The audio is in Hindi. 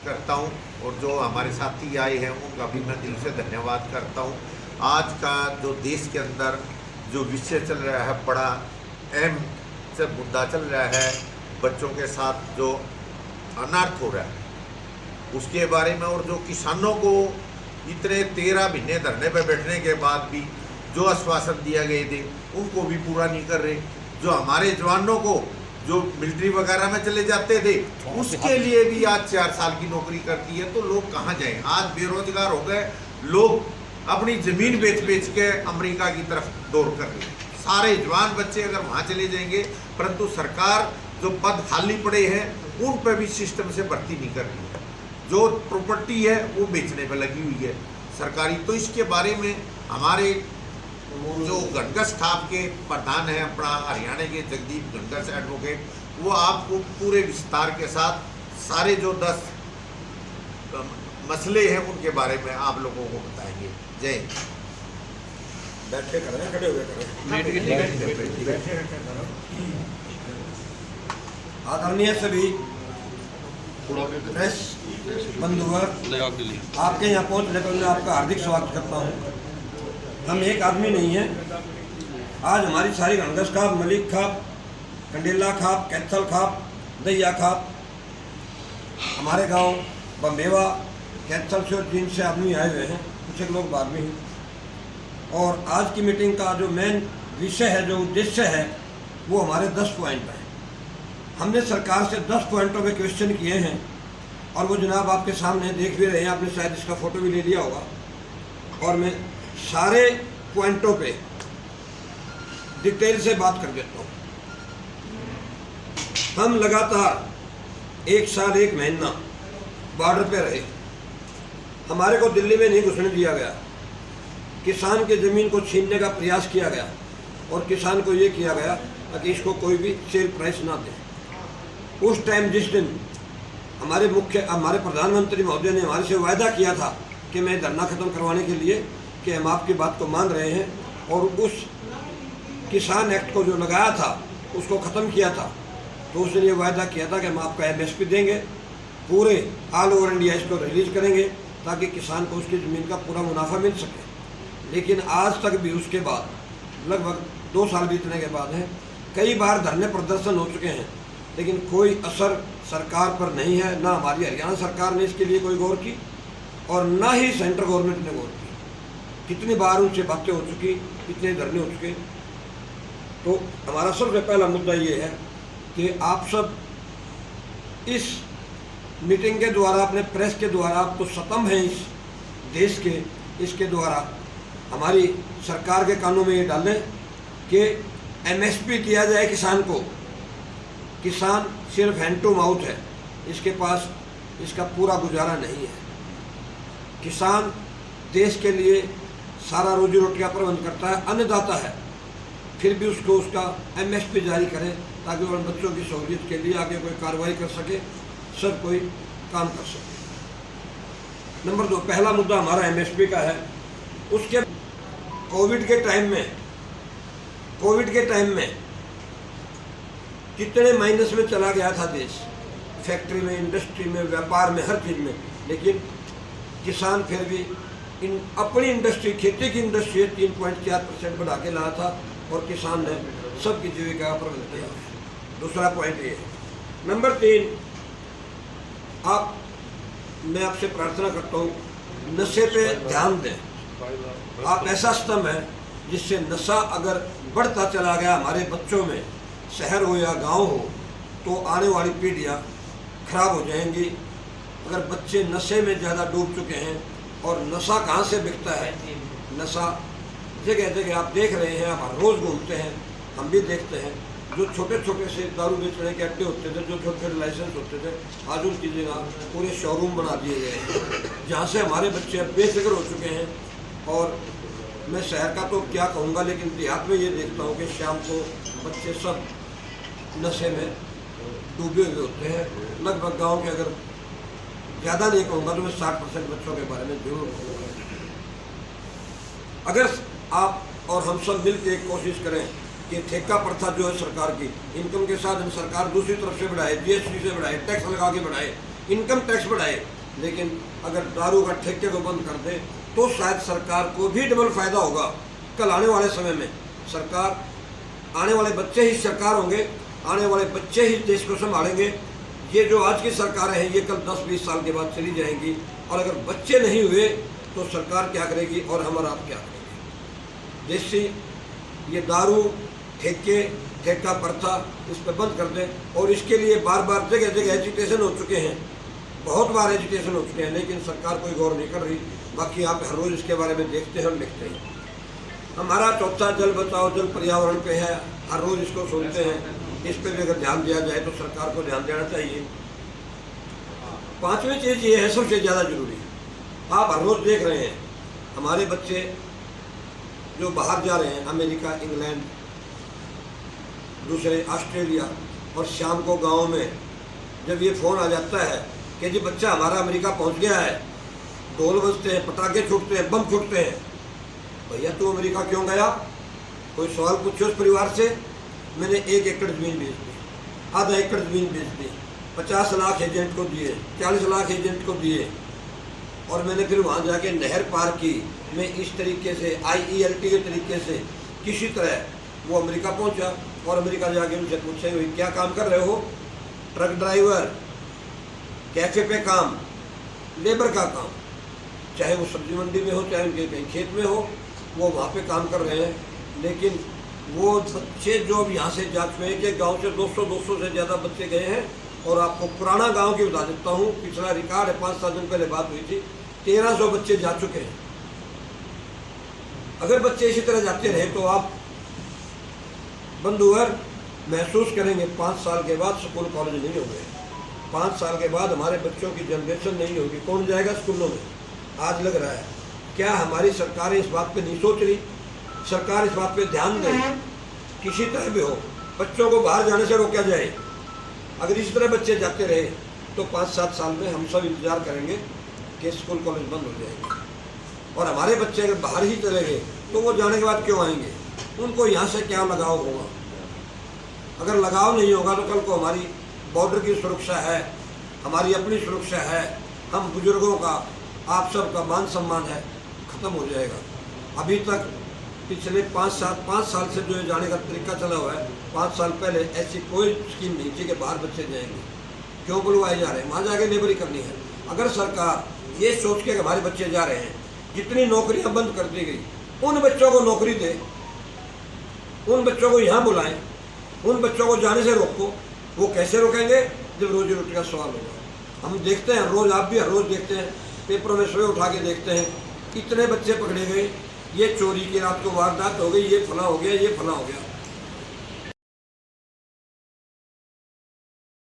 करता हूं और जो हमारे साथी आए हैं उनका भी मैं दिल से धन्यवाद करता हूं। आज का जो देश के अंदर जो विषय चल रहा है, बड़ा अहम से मुद्दा चल रहा है, बच्चों के साथ जो अनर्थ हो रहा है उसके बारे में, और जो किसानों को इतने 13 महीने धरने पर बैठने के बाद भी जो आश्वासन दिया गए थे उनको भी पूरा नहीं कर रहे। जो हमारे जवानों को जो मिलिट्री वगैरह में चले जाते थे उसके लिए भी आज 4 साल की नौकरी करती है, तो लोग कहाँ जाएं? आज बेरोजगार हो गए लोग, अपनी ज़मीन बेच के अमेरिका की तरफ दौड़ कर रहे हैं। सारे जवान बच्चे अगर वहाँ चले जाएंगे, परंतु सरकार जो पद खाली पड़े हैं उन पर भी सिस्टम से भर्ती नहीं कर रही है। जो प्रॉपर्टी है वो बेचने पर लगी हुई है सरकारी। तो इसके बारे में हमारे जो गणगस स्टाफ के प्रधान हैं अपना हरियाणा के जगदीप गणगस एडवोकेट, वो आपको पूरे विस्तार के साथ सारे जो 10 मसले हैं उनके बारे में आप लोगों को बताएंगे। जय हिंद। बैठे करें, खड़े हुए करें। आदरणीय सभी प्रेस बंधुवर, आपके यहाँ पहुँचने पर मैं आपका हार्दिक स्वागत करता हूँ। हम एक आदमी नहीं है, आज हमारी सारी गणगस खाप, मलिक खाप, कंडेला खाप, कैथल खाप, दैया खाप, हमारे गांव बम्बेवा कैथल से और 3 से आदमी आए हुए हैं, कुछ एक लोग बाद में ही। और आज की मीटिंग का जो मेन विषय है, जो उद्देश्य है, वो हमारे 10 पॉइंट हैं। हमने सरकार से 10 पॉइंटों पे क्वेश्चन किए हैं और वो जनाब आपके सामने देख भी रहे हैं, आपने शायद इसका फ़ोटो भी ले लिया होगा। और मैं सारे पॉइंटों पे डिटेल से बात कर देता हूँ। हम लगातार 1 साल 1 महीना बॉर्डर पे रहे, हमारे को दिल्ली में नहीं घुसने दिया गया, किसान की ज़मीन को छीनने का प्रयास किया गया और किसान को ये किया गया कि इसको कोई भी सेल प्राइस ना दे। उस टाइम जिस दिन हमारे प्रधानमंत्री महोदय ने हमारे से वायदा किया था कि मैं धरना ख़त्म करवाने के लिए कि हम आपकी बात को मान रहे हैं, और उस किसान एक्ट को जो लगाया था उसको ख़त्म किया था, तो उसने ये वायदा किया था कि हम आपका MSP देंगे, पूरे ऑल ओवर इंडिया इसको रिलीज़ करेंगे ताकि किसान को उसकी ज़मीन का पूरा मुनाफा मिल सके। लेकिन आज तक भी उसके बाद लगभग 2 साल बीतने के बाद हैं, कई बार धरने प्रदर्शन हो चुके हैं, लेकिन कोई असर सरकार पर नहीं है। ना हमारी हरियाणा सरकार ने इसके लिए कोई गौर की और ना ही सेंट्रल गवर्नमेंट ने गौर की। कितनी बार उनसे बातें हो चुकी, कितने धरने हो चुके। तो हमारा सबसे पहला मुद्दा ये है कि आप सब इस मीटिंग के द्वारा, अपने प्रेस के द्वारा, आप तो स्तंभ हैं इस देश के, इसके द्वारा हमारी सरकार के कानों में ये डालें कि MSP दिया जाए किसान को। किसान सिर्फ हैंड टू माउथ है, इसके पास इसका पूरा गुजारा नहीं है। किसान देश के लिए सारा रोजी रोटी का प्रबंध करता है, अन्नदाता है, फिर भी उसको उसका MSP जारी करें ताकि उन बच्चों की सहूलियत के लिए आगे कोई कार्रवाई कर सके, सब कोई काम कर सके। नंबर 2, पहला मुद्दा हमारा MSP का है। उसके कोविड के टाइम में कितने माइनस में चला गया था देश, फैक्ट्री में, इंडस्ट्री में, व्यापार में, हर चीज़ में। लेकिन किसान फिर भी अपनी इंडस्ट्री, खेती की इंडस्ट्री 3.4% बढ़ा के लाया था और किसान ने सबकी जीविका का प्रबंध किया। दूसरा पॉइंट ये है। नंबर 3, मैं आपसे प्रार्थना करता हूँ, नशे पे ध्यान दें। आप ऐसा स्तंभ है जिससे नशा अगर बढ़ता चला गया हमारे बच्चों में, शहर हो या गांव हो, तो आने वाली पीढ़ियां खराब हो जाएंगी। अगर बच्चे नशे में ज़्यादा डूब चुके हैं, और नशा कहाँ से बिकता है, नशा जगह जगह आप देख रहे हैं, आप रोज़ घूमते हैं, हम भी देखते हैं। जो छोटे छोटे से दारू बेचने के अड्डे होते थे, जो छोटे छोटे लाइसेंस होते थे, आज उनकी जगह पूरे शोरूम बना दिए गए हैं, जहाँ से हमारे बच्चे अब बेफिक्र हो चुके हैं। और मैं शहर का तो क्या कहूँगा, लेकिन देहात में ये देखता हूँ कि शाम को बच्चे सब नशे में डूबे हुए होते हैं। लगभग गांव के, अगर ज़्यादा नहीं कहूँगा तो मैं 60% बच्चों के बारे में जरूर कहूँगा। अगर आप और हम सब मिल के कोशिश करें कि ठेका प्रथा जो है सरकार की, इनकम के साथ हम सरकार दूसरी तरफ से बढ़ाए, GST से बढ़ाए, टैक्स लगा के बढ़ाए, इनकम टैक्स बढ़ाए, लेकिन अगर दारू का ठेके को बंद कर दे तो शायद सरकार को भी डबल फायदा होगा। कल आने वाले समय में सरकार, आने वाले बच्चे ही सरकार होंगे, आने वाले बच्चे ही देश को संभालेंगे। ये जो आज की सरकारें हैं ये कल 10-20 साल के बाद चली जाएंगी, और अगर बच्चे नहीं हुए तो सरकार क्या करेगी और हमारा आप क्या करेंगे। देशी ये दारू ठेका प्रथा इस पर बंद कर दे, और इसके लिए बार बार जगह जगह एजुटेशन हो चुके हैं, बहुत बार एजुटेशन हो चुके हैं, लेकिन सरकार कोई गौर नहीं कर रही। बाकी आप हर रोज़ इसके बारे में देखते हैं और लिखते हैं। हमारा चौथा जल बचाओ जल पर्यावरण पे है, हर रोज़ इसको सुनते हैं। इस पर भी अगर ध्यान दिया जाए तो सरकार को ध्यान देना चाहिए। पांचवी चीज़ ये है सबसे ज़्यादा जरूरी, आप हर रोज़ देख रहे हैं हमारे बच्चे जो बाहर जा रहे हैं, अमेरिका, इंग्लैंड, दूसरे ऑस्ट्रेलिया, और शाम को गाँव में जब ये फ़ोन आ जाता है कि जी बच्चा हमारा अमेरिका पहुंच गया है, ढोल बजते हैं, पटाखे छूटते हैं, बम छूटते हैं। भैया तू अमेरिका क्यों गया? कोई सवाल पूछो उस परिवार से। मैंने 1 एकड़ ज़मीन बेच दी, आधा एकड़ ज़मीन बेच दी, 50 लाख एजेंट को दिए, 40 लाख एजेंट को दिए, और मैंने फिर वहाँ जाके नहर पार की। मैं इस तरीके से IELT के तरीके से किसी तरह वो अमेरिका पहुँचा, और अमेरिका जाके उनसे पूछे भाई क्या काम कर रहे हो? ट्रक ड्राइवर, कैफे पे काम, लेबर का काम, चाहे वो सब्जी मंडी में हो, चाहे उनके कहीं खेत में हो, वो वहाँ पे काम कर रहे हैं। लेकिन वो बच्चे जो अब यहाँ से जा चुके हैं कि गाँव से 200 से ज़्यादा बच्चे गए हैं। और आपको पुराना गांव की बता देता हूँ, पिछला रिकॉर्ड है, 5-7 दिन पहले बात हुई थी, 1300 बच्चे जा चुके हैं। अगर बच्चे इसी तरह जाते रहे तो आप बंधुवर महसूस करेंगे 5 साल के बाद स्कूल कॉलेज नहीं होंगे, 5 साल के बाद हमारे बच्चों की जनरेशन नहीं होगी। कौन जाएगा स्कूलों में? आज लग रहा है क्या हमारी सरकारें इस बात पे नहीं सोच रही? सरकार इस बात पे ध्यान दे, किसी तरह भी हो बच्चों को बाहर जाने से रोका जाए। अगर इस तरह बच्चे जाते रहे तो 5-7 साल में हम सब इंतजार करेंगे कि स्कूल कॉलेज बंद हो जाएंगे, और हमारे बच्चे अगर बाहर ही चले गए तो वो जाने के बाद क्यों आएंगे? उनको यहाँ से क्या लगाव होगा? अगर लगाव नहीं होगा तो कल को हमारी बॉर्डर की सुरक्षा है, हमारी अपनी सुरक्षा है, हम बुजुर्गों का, आप सब का मान सम्मान है, ख़त्म हो जाएगा। अभी तक पिछले 5 साल से जो जाने का तरीका चला हुआ है, 5 साल पहले ऐसी कोई स्कीम नहीं थी कि बाहर बच्चे जाएंगे। क्यों बुलवाए जा रहे हैं? वहाँ जाके लेबरी करनी है। अगर सरकार ये सोच के हमारे बच्चे जा रहे हैं, जितनी नौकरियाँ बंद कर दी गई, उन बच्चों को नौकरी दे, उन बच्चों को यहाँ बुलाएं, उन बच्चों को जाने से रोको। वो कैसे रोकेंगे? जब रोजी रोटी का सवाल होगा। हम देखते हैं रोज़, आप भी हर रोज़ देखते हैं, पेपरों में सुबह उठा के देखते हैं, इतने बच्चे पकड़े गए, ये चोरी की रात को वारदात हो गई, ये फला हो गया, ये फला हो गया।